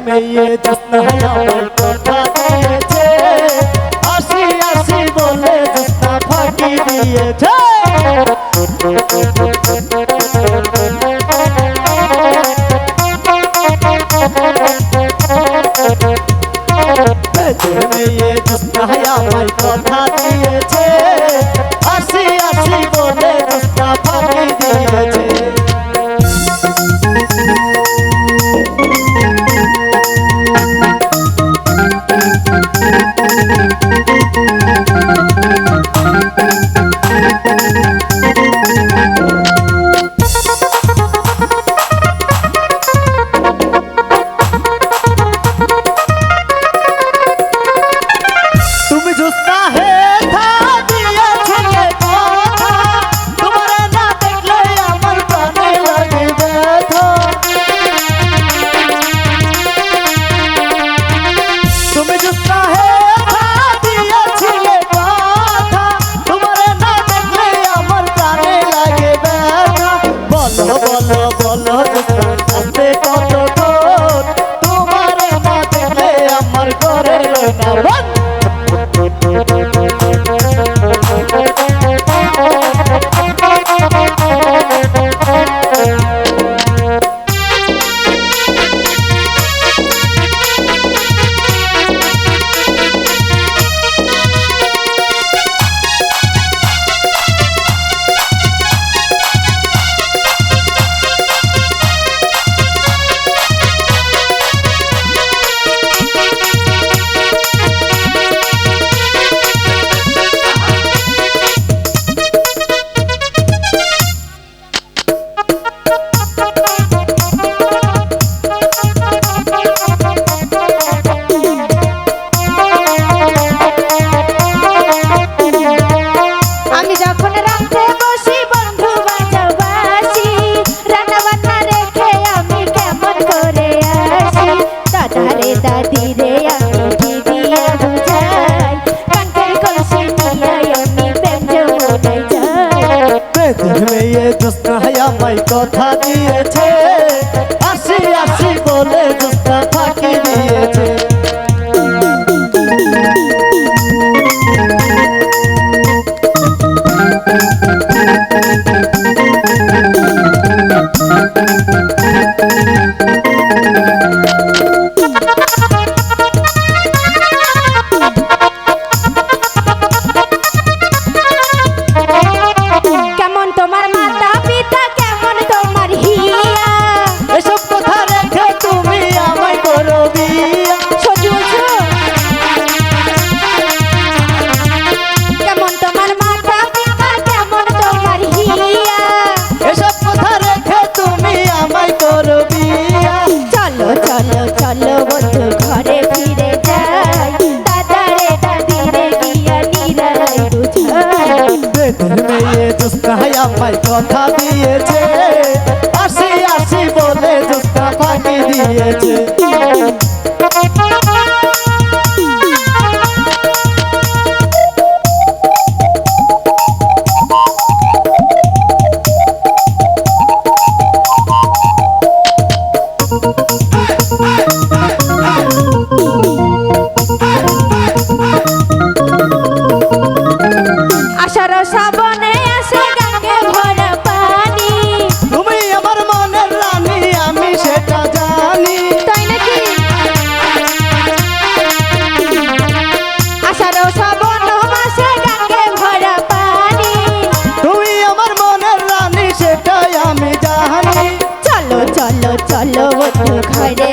মেয়ে জোৎস্না আমার কথা দিয়েছে, আসি আসি বলে জোৎস্না ফাঁকি দিয়েছে। মেয়ে জোৎস্না আমায় কথা দিয়েছে, আসি আসি বলে জোৎস্না ফাঁকি দিয়েছে। মেয়ে জোৎস্না আমায় কথা দিয়েছে, আসি আসি বলে জোৎস্না ফাঁকি দিয়েছে। চলো বন্ধু ঘরে ফিরে যাই, দাদারে দাদিরে গিয়া নিরাই বুঝাই। মেয়ে জোৎস্না আমায় কথা দিয়েছে, আসি আসি বলে জোৎস্না ফাঁকি দিয়েছে। শ্রাবণে আসে গঙ্গে ভরা পানি, তুমি আমার মনের রানী আমি সেটা জানি। তাই নাকি? আষাঢ় শ্রাবণ মাসে গঙ্গে ভরা পানি, তুমি আমার মনের রানী সেটাই আমি জানি। চলো চলো চলো বন্ধু ঘরে